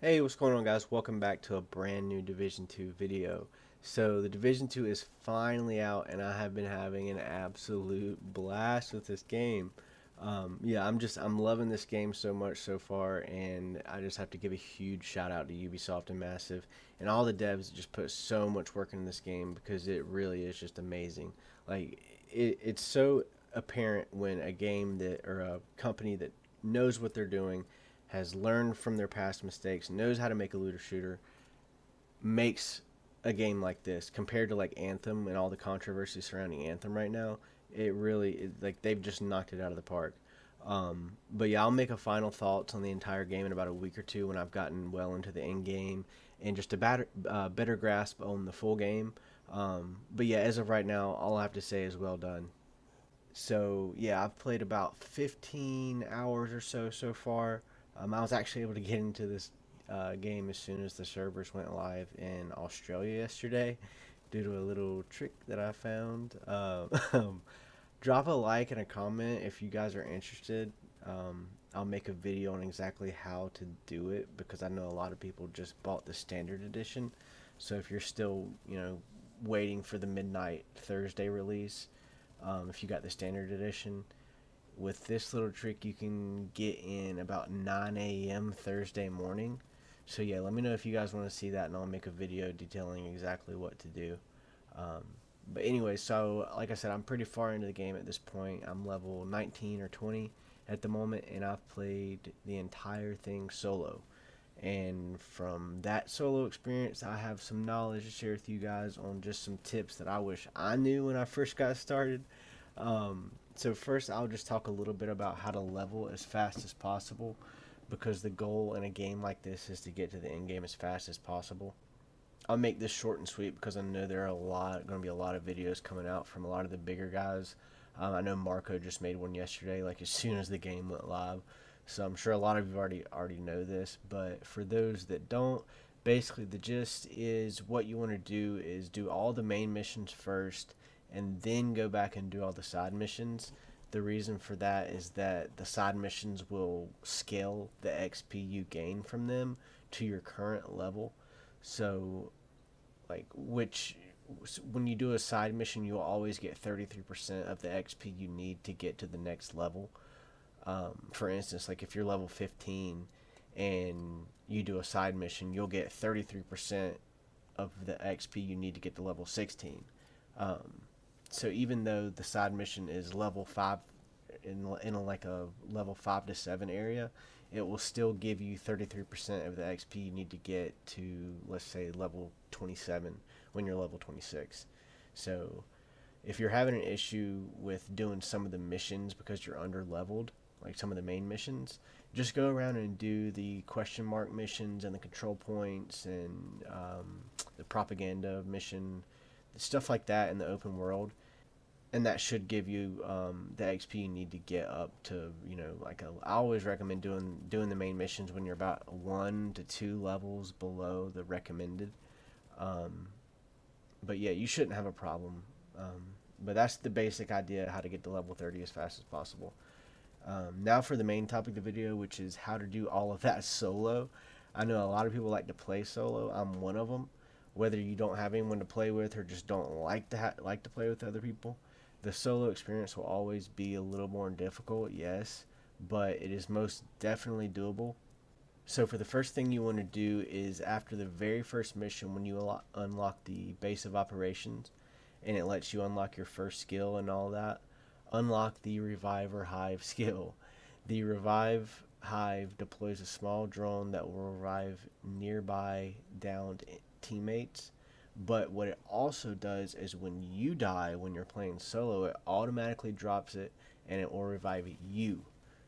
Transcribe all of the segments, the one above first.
Hey, what's going on, guys? Welcome back to a brand new Division 2 video. So the Division 2 is finally out and I have been having an absolute blast with this game. Yeah, I'm loving this game so much so far, and I just have to give a huge shout out to Ubisoft and Massive and all the devs that just put so much work into this game, because it really is just amazing. Like it's so apparent when a game that, or a company that knows what they're doing, has learned from their past mistakes, knows how to make a looter shooter, makes a game like this compared to like Anthem and all the controversy surrounding Anthem right now. Like they've just knocked it out of the park. But yeah, I'll make a final thoughts on the entire game in about a week or two when I've gotten well into the end game and just a better grasp on the full game. But yeah, as of right now, all I have to say is well done. So yeah, I've played about 15 hours or so far. I was actually able to get into this game as soon as the servers went live in Australia yesterday, due to a little trick that I found. Drop a like and a comment if you guys are interested. I'll make a video on exactly how to do it, because I know a lot of people just bought the standard edition. So if you're still, waiting for the midnight Thursday release, if you got the standard edition, with this little trick you can get in about 9 a.m. Thursday morning. So yeah, let me know if you guys want to see that, and I'll make a video detailing exactly what to do. Um, but anyway, so like I said, I'm pretty far into the game at this point. I'm level 19 or 20 at the moment, and I've played the entire thing solo. And from that solo experience, I have some knowledge to share with you guys on just some tips that I wish I knew when I first got started. So first, I'll just talk a little bit about how to level as fast as possible, because the goal in a game like this is to get to the end game as fast as possible. I'll make this short and sweet because I know there are going to be a lot of videos coming out from a lot of the bigger guys. I know Marco just made one yesterday, like as soon as the game went live. So I'm sure a lot of you already know this, but for those that don't, basically the gist is what you want to do is do all the main missions first, and then go back and do all the side missions. The reason for that is that the side missions will scale the XP you gain from them to your current level. So, like, which when you do a side mission, you'll always get 33% of the XP you need to get to the next level. For instance, like if you're level 15 and you do a side mission, you'll get 33% of the XP you need to get to level 16. Um, so even though the side mission is level 5, like a level 5 to 7 area, it will still give you 33% of the XP you need to get to, let's say, level 27 when you're level 26. So if you're having an issue with doing some of the missions because you're under leveled, like some of the main missions, just go around and do the question mark missions and the control points and the propaganda mission, stuff like that in the open world, and that should give you the XP you need to get up to, I always recommend doing the main missions when you're about 1 to 2 levels below the recommended. Um, but yeah, you shouldn't have a problem. But that's the basic idea, how to get to level 30 as fast as possible. Now for the main topic of the video, which is how to do all of that solo. I know a lot of people like to play solo. I'm one of them. Whether you don't have anyone to play with or just don't like to play with other people, the solo experience will always be a little more difficult, yes, but it is most definitely doable. So for the first thing you want to do is, after the very first mission, when you unlock the base of operations, and it lets you unlock your first skill and all that, unlock the Reviver Hive skill. The Revive Hive deploys a small drone that will revive nearby downed teammates. But what it also does is, when you die when you're playing solo, it automatically drops it and it will revive you.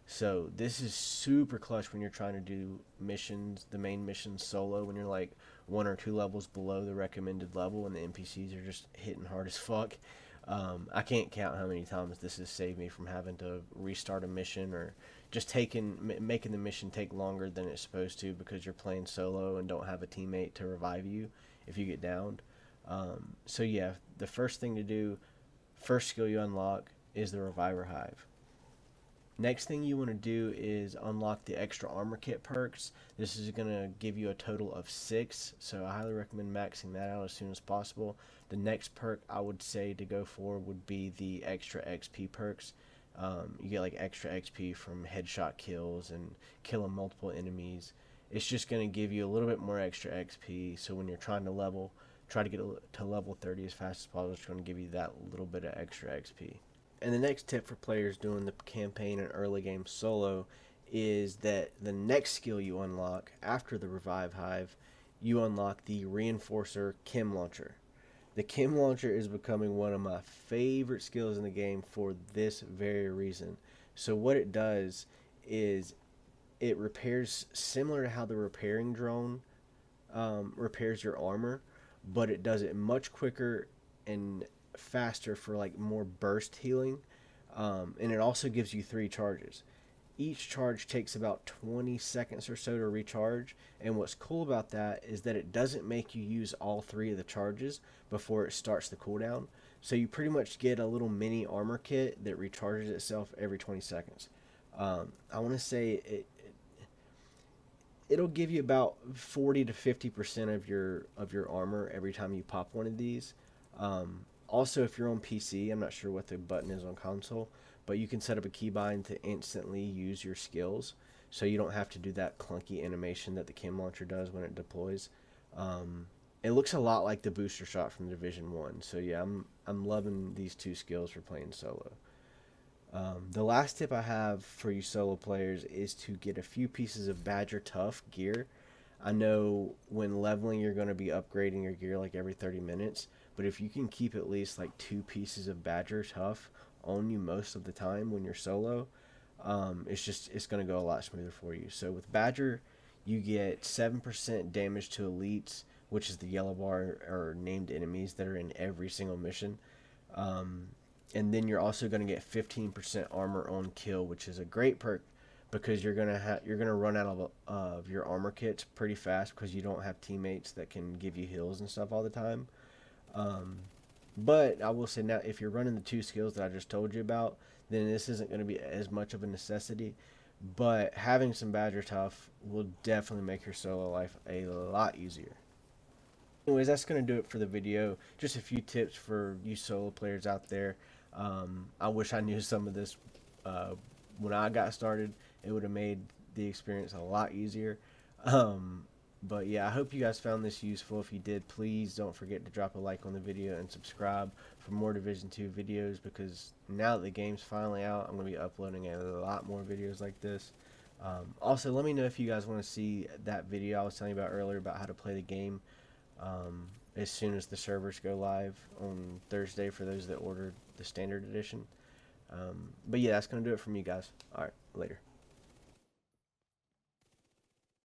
So this is super clutch when you're trying to do missions, the main missions solo, when you're like 1 or 2 levels below the recommended level and the NPCs are just hitting hard as fuck. I can't count how many times this has saved me from having to restart a mission, or just making the mission take longer than it's supposed to because you're playing solo and don't have a teammate to revive you if you get downed. So yeah, the first thing to do, first skill you unlock, is the Reviver Hive. Next thing you want to do is unlock the extra armor kit perks. This is going to give you a total of 6, so I highly recommend maxing that out as soon as possible. The next perk I would say to go for would be the extra XP perks. You get like extra XP from headshot kills and killing multiple enemies. It's just going to give you a little bit more extra XP, so when you're trying to try to get to level 30 as fast as possible, it's going to give you that little bit of extra XP. And the next tip for players doing the campaign and early game solo is that the next skill you unlock after the Revive Hive, you unlock the Reinforcer Chem Launcher. The Chem Launcher is becoming one of my favorite skills in the game for this very reason. So what it does is it repairs similar to how the repairing drone repairs your armor, but it does it much quicker and faster for like more burst healing, and it also gives you 3 charges. Each charge takes about 20 seconds or so to recharge, and what's cool about that is that it doesn't make you use all 3 of the charges before it starts the cooldown, so you pretty much get a little mini armor kit that recharges itself every 20 seconds. I want to say it'll give you about 40 to 50% of your armor every time you pop one of these. Also, if you're on PC, I'm not sure what the button is on console, but you can set up a keybind to instantly use your skills, so you don't have to do that clunky animation that the Chem Launcher does when it deploys. It looks a lot like the booster shot from Division 1, so yeah, I'm loving these 2 skills for playing solo. The last tip I have for you solo players is to get a few pieces of Badger Tough gear. I know when leveling you're going to be upgrading your gear like every 30 minutes, but if you can keep at least like 2 pieces of Badger Tough on you most of the time when you're solo, it's going to go a lot smoother for you. So with Badger, you get 7% damage to elites, which is the yellow bar or named enemies that are in every single mission. And then you're also going to get 15% armor on kill, which is a great perk because you're gonna run out of your armor kits pretty fast because you don't have teammates that can give you heals and stuff all the time. But I will say now, if you're running the 2 skills that I just told you about, then this isn't going to be as much of a necessity. But having some Badger Tough will definitely make your solo life a lot easier. Anyways, that's going to do it for the video. Just a few tips for you solo players out there. I wish I knew some of this when I got started. It would have made the experience a lot easier. But yeah, I hope you guys found this useful. If you did, please don't forget to drop a like on the video and subscribe for more Division 2 videos, because now that the game's finally out, I'm going to be uploading a lot more videos like this. Also, let me know if you guys want to see that video I was telling you about earlier about how to play the game as soon as the servers go live on Thursday for those that ordered the standard edition. But yeah, that's going to do it from you guys. Alright, later.